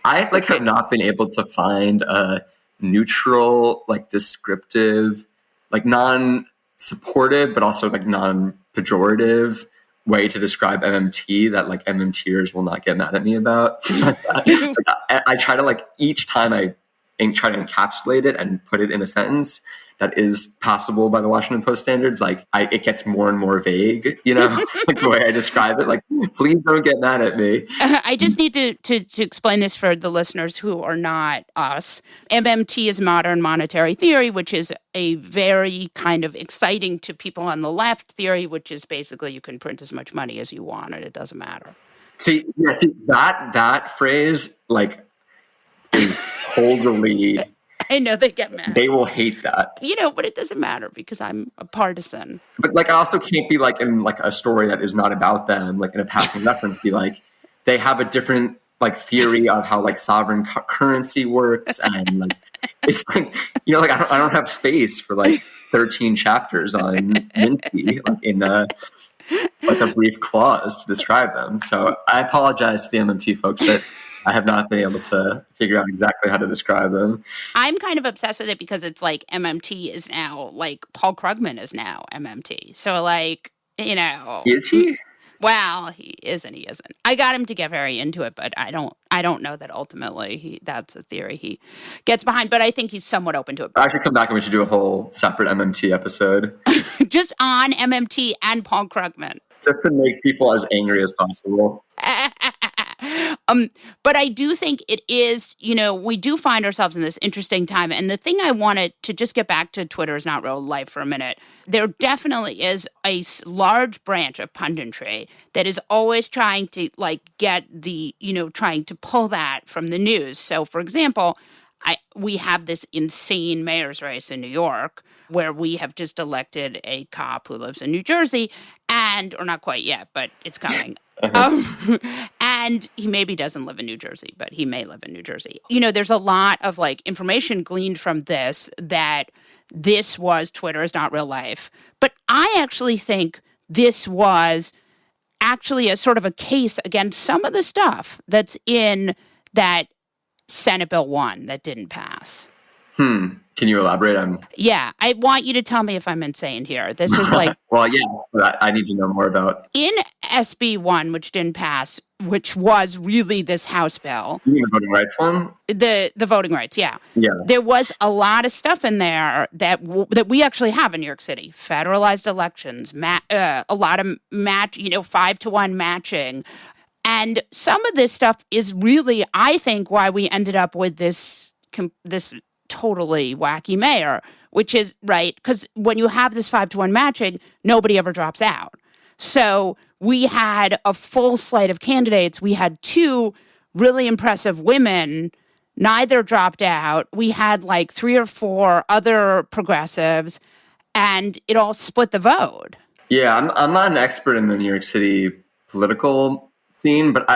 I have not been able to find a neutral, like descriptive, like non-supportive, but also like non-pejorative way to describe MMT that like MMTers will not get mad at me about. I try to like each time I try to encapsulate it and put it in a sentence that is passable by the Washington Post standards, like it gets more and more vague, like the way I describe it. Like, please don't get mad at me. I just need to explain this for the listeners who are not us. MMT is modern monetary theory, which is a very kind of exciting to people on the left theory, which is basically you can print as much money as you want and it doesn't matter. See that phrase like is totally. I know they get mad. They will hate that. But it doesn't matter because I'm a partisan. But like, I also can't be like in like a story that is not about them, like in a passing reference, be like, they have a different like theory of how like sovereign currency works. And like, it's like, like I don't have space for like 13 chapters on Minsky like in like a brief clause to describe them. So I apologize to the MMT folks that I have not been able to figure out exactly how to describe them. I'm kind of obsessed with it because it's like MMT is now like Paul Krugman is now MMT. So like, Is he? Well, he isn't. I got him to get very into it, but I don't know that ultimately that's a theory he gets behind, but I think he's somewhat open to it. I should come back and we should do a whole separate MMT episode. Just on MMT and Paul Krugman. Just to make people as angry as possible. But I do think it is, we do find ourselves in this interesting time. And the thing I wanted to just get back to Twitter is not real life for a minute. There definitely is a large branch of punditry that is always trying to like get the, trying to pull that from the news. So, for example, we have this insane mayor's race in New York where we have just elected a cop who lives in New Jersey or not quite yet, but it's coming. And he maybe doesn't live in New Jersey, but he may live in New Jersey. There's a lot of information gleaned from this that this was Twitter is not real life. But I actually think this was actually a sort of a case against some of the stuff that's in that Senate Bill 1 that didn't pass. Can you elaborate on? Yeah, I want you to tell me if I'm insane here. This is Well, yeah, I need to know more about. In SB 1, which didn't pass, which was really this House bill. You mean the voting rights one? The voting rights, yeah. Yeah. There was a lot of stuff in there that we actually have in New York City. Federalized elections, a lot of 5-to-1 matching. And some of this stuff is really, I think, why we ended up with this totally wacky mayor, which is right, because when you have this 5-to-1 matching, nobody ever drops out. So we had a full slate of candidates. We had 2 really impressive women. Neither dropped out. We had 3 or 4 other progressives, and it all split the vote. Yeah, I'm not an expert in the New York City political scene, but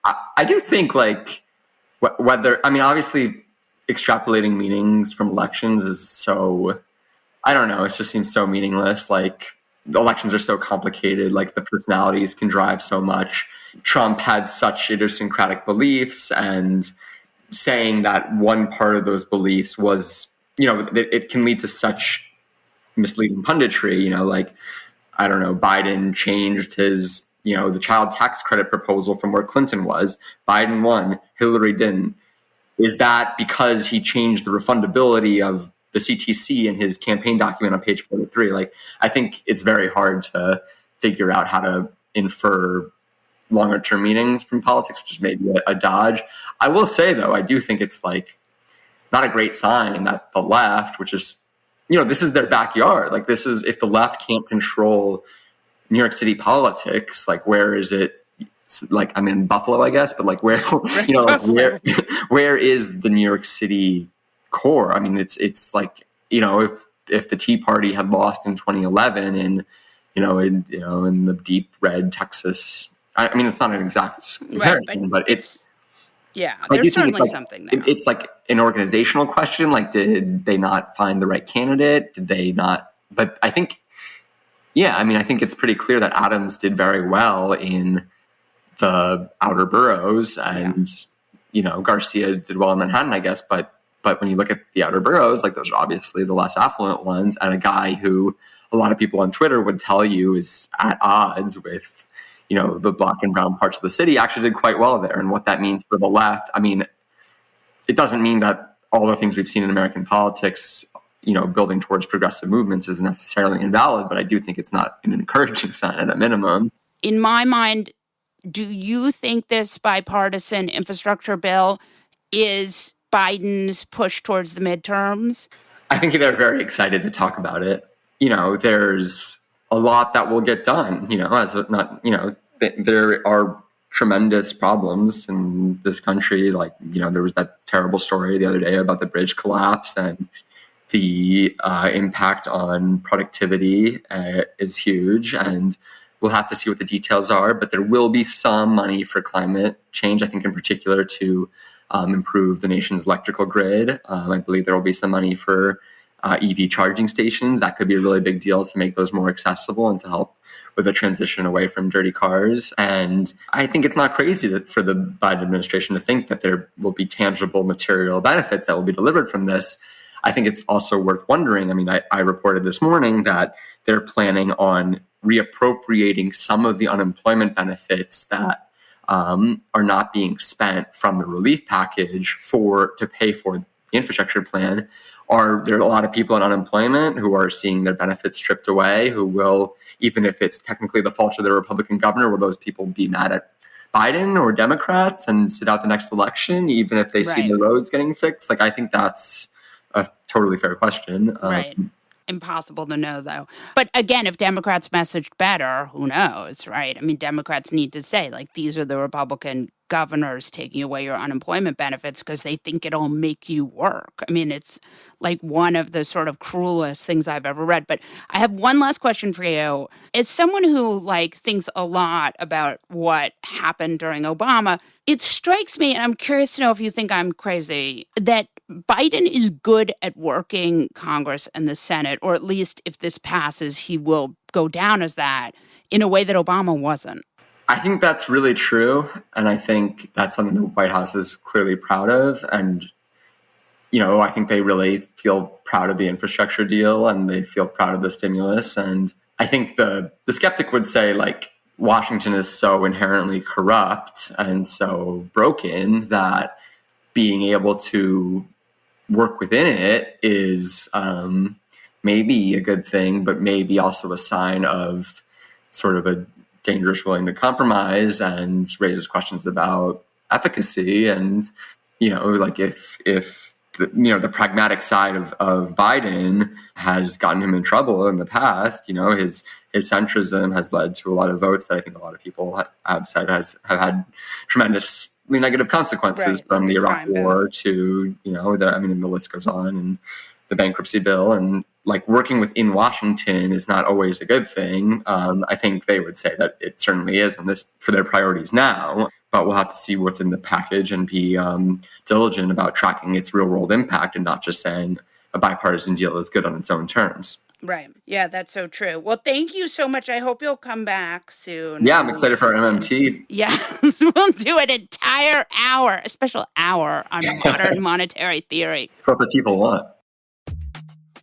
I do think whether, obviously extrapolating meanings from elections is so, I don't know, it just seems so meaningless. The elections are so complicated, the personalities can drive so much. Trump had such idiosyncratic beliefs, and saying that one part of those beliefs was, it can lead to such misleading punditry, I don't know, Biden changed his, the child tax credit proposal from where Clinton was. Biden won, Hillary didn't. Is that because he changed the refundability of the CTC in his campaign document on page 43? I think it's very hard to figure out how to infer longer term meanings from politics, which is maybe a dodge. I will say, though, I do think it's not a great sign that the left, which is, this is their backyard. This is, if the left can't control New York City politics, where is it? I'm in Buffalo, I guess, but where, where is the New York City core? It's if the Tea Party had lost in 2011 in the deep red Texas, it's not an exact comparison, but it's, yeah, there's certainly something there. It's an organizational question. Did they not find the right candidate? Did they not? But I think, I think it's pretty clear that Adams did very well in the outer boroughs, and Garcia did well in Manhattan, I guess. But when you look at the outer boroughs, those are obviously the less affluent ones, and a guy who a lot of people on Twitter would tell you is at odds with the black and brown parts of the city, actually did quite well there. And what that means for the left, it doesn't mean that all the things we've seen in American politics, building towards progressive movements is necessarily invalid, but I do think it's not an encouraging sign at a minimum. In my mind, do you think this bipartisan infrastructure bill is Biden's push towards the midterms? I think they're very excited to talk about it. There's a lot that will get done, there are tremendous problems in this country. There was that terrible story the other day about the bridge collapse, and the impact on productivity is huge, and we'll have to see what the details are, but there will be some money for climate change, I think in particular to improve the nation's electrical grid. I believe there will be some money for EV charging stations. That could be a really big deal to make those more accessible and to help with a transition away from dirty cars. And I think it's not crazy for the Biden administration to think that there will be tangible material benefits that will be delivered from this. I think it's also worth wondering. I reported this morning that they're planning on reappropriating some of the unemployment benefits that are not being spent from the relief package to pay for the infrastructure plan. Are there a lot of people on unemployment who are seeing their benefits stripped away, who will, even if it's technically the fault of the Republican governor, will those people be mad at Biden or Democrats and sit out the next election, even if they see the roads getting fixed? I think that's a totally fair question. Right. Impossible to know, though. But again, if Democrats messaged better, who knows, right? Democrats need to say, these are the Republican governors taking away your unemployment benefits because they think it'll make you work. I mean, it's like one of the sort of cruelest things I've ever read. But I have one last question for you. As someone who thinks a lot about what happened during Obama, it strikes me, and I'm curious to know if you think I'm crazy, that Biden is good at working Congress and the Senate, or at least if this passes, he will go down as that in a way that Obama wasn't. I think that's really true. And I think that's something the White House is clearly proud of. And, I think they really feel proud of the infrastructure deal and they feel proud of the stimulus. And I think the skeptic would say, Washington is so inherently corrupt and so broken that being able to work within it is maybe a good thing, but maybe also a sign of sort of a dangerous willing to compromise and raises questions about efficacy. And, if the pragmatic side of Biden has gotten him in trouble in the past, his centrism has led to a lot of votes that I think a lot of people have said have had tremendously negative consequences, from the Iraq War to, the list goes on, and the bankruptcy bill. And working within Washington is not always a good thing. I think they would say that it certainly is on this for their priorities now, but we'll have to see what's in the package and be diligent about tracking its real world impact and not just saying a bipartisan deal is good on its own terms. Right. Yeah, that's so true. Well, thank you so much. I hope you'll come back soon. Yeah, I'm excited for our MMT. Yeah, we'll do an entire hour, a special hour on modern monetary theory. That's what the people want.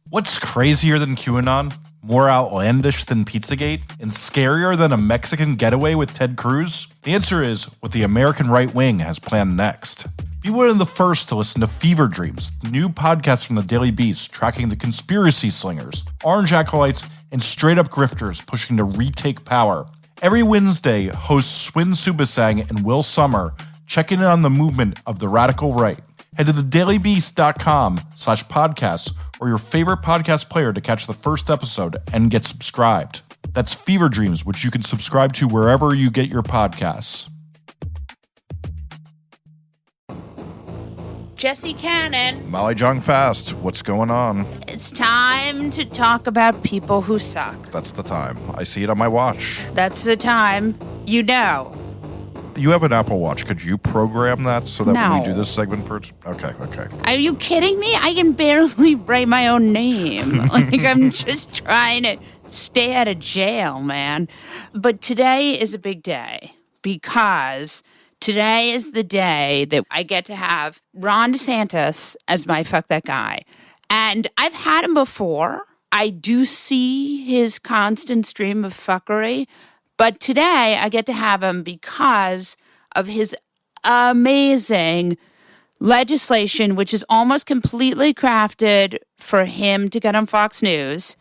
What's crazier than QAnon? More outlandish than Pizzagate? And scarier than a Mexican getaway with Ted Cruz? The answer is what the American right wing has planned next. Be one of the first to listen to Fever Dreams, the new podcast from the Daily Beast tracking the conspiracy slingers, orange acolytes, and straight-up grifters pushing to retake power. Every Wednesday, hosts Swin Subasang and Will Sommer check in on the movement of the radical right. Head to thedailybeast.com/podcasts or your favorite podcast player to catch the first episode and get subscribed. That's Fever Dreams, which you can subscribe to wherever you get your podcasts. Jesse Cannon. Molly Jong Fast, what's going on? It's time to talk about people who suck. That's the time. I see it on my watch. That's the time. You know. You have an Apple Watch. Could you program that so that when No. we do this segment for... Okay. Are you kidding me? I can barely write my own name. I'm just trying to stay out of jail, man. But today is a big day because today is the day that I get to have Ron DeSantis as my fuck that guy. And I've had him before. I do see his constant stream of fuckery. But today I get to have him because of his amazing legislation, which is almost completely crafted for him to get on Fox News.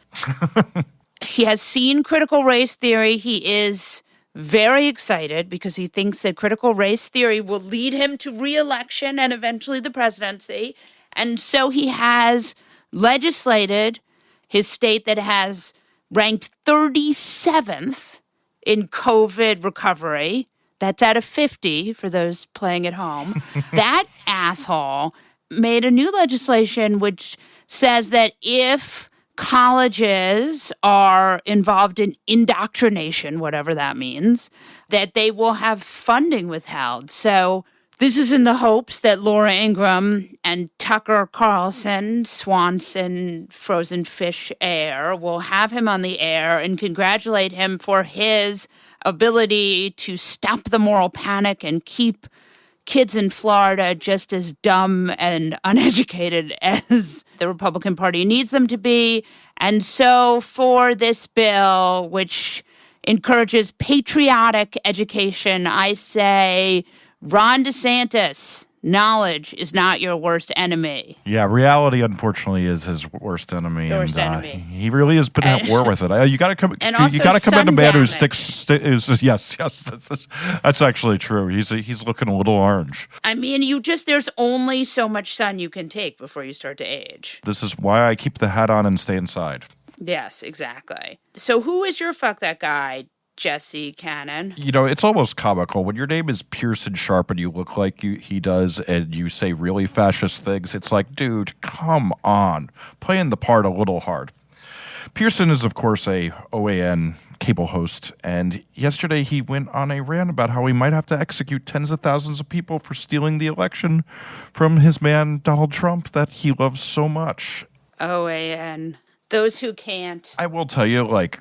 He has seen critical race theory. He is very excited because he thinks that critical race theory will lead him to re-election and eventually the presidency. And so he has legislated his state that has ranked 37th in COVID recovery. That's out of 50 for those playing at home. That asshole made a new legislation which says that if colleges are involved in indoctrination, whatever that means, that they will have funding withheld. So this is in the hopes that Laura Ingraham and Tucker Carlson, Swanson, Frozen Fish Air, will have him on the air and congratulate him for his ability to stop the moral panic and keep kids in Florida just as dumb and uneducated as the Republican Party needs them to be. And so for this bill, which encourages patriotic education, I say, Ron DeSantis, knowledge is not your worst enemy. Yeah, reality, unfortunately, is his worst enemy. Worst enemy. He really has been at war with it. You got to come. And also you got to commend a man who sun sticks. Yes, that's actually true. He's looking a little orange. I mean, there's only so much sun you can take before you start to age. This is why I keep the hat on and stay inside. Yes, exactly. So who is your fuck that guy? Jesse Cannon. You know, it's almost comical. When your name is Pearson Sharp and you look like he does and you say really fascist things, it's like, dude, come on. Playing the part a little hard. Pearson is, of course, a OAN cable host, and yesterday he went on a rant about how he might have to execute tens of thousands of people for stealing the election from his man, Donald Trump, that he loves so much. OAN. Those who can't. I will tell you, like,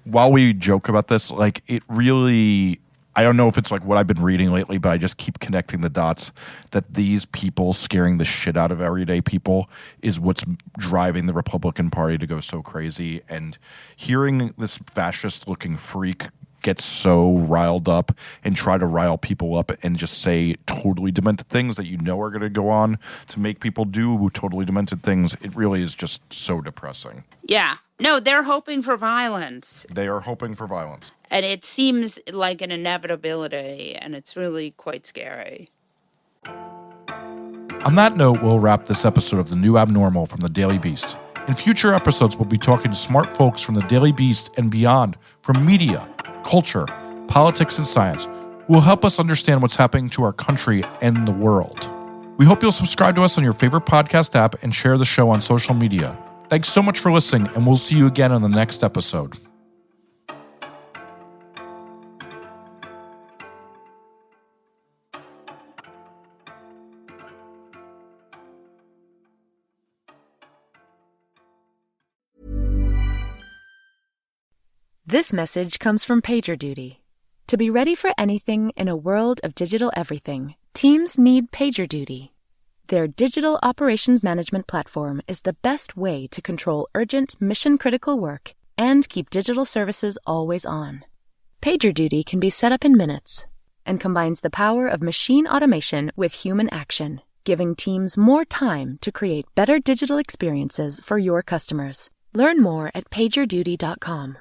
while we joke about this, like, it really, I don't know if it's like what I've been reading lately, but I just keep connecting the dots that these people scaring the shit out of everyday people is what's driving the Republican Party to go so crazy. And hearing this fascist looking freak get so riled up and try to rile people up and just say totally demented things that you know are going to go on to make people do totally demented things, it really is just so depressing. Yeah. No, they're hoping for violence. They are hoping for violence. And it seems like an inevitability, and it's really quite scary. On that note, we'll wrap this episode of The New Abnormal from the Daily Beast. In future episodes, we'll be talking to smart folks from the Daily Beast and beyond, from media, culture, politics, and science, who will help us understand what's happening to our country and the world. We hope you'll subscribe to us on your favorite podcast app and share the show on social media. Thanks so much for listening, and we'll see you again on the next episode. This message comes from PagerDuty. To be ready for anything in a world of digital everything, teams need PagerDuty. Their digital operations management platform is the best way to control urgent, mission-critical work and keep digital services always on. PagerDuty can be set up in minutes and combines the power of machine automation with human action, giving teams more time to create better digital experiences for your customers. Learn more at PagerDuty.com.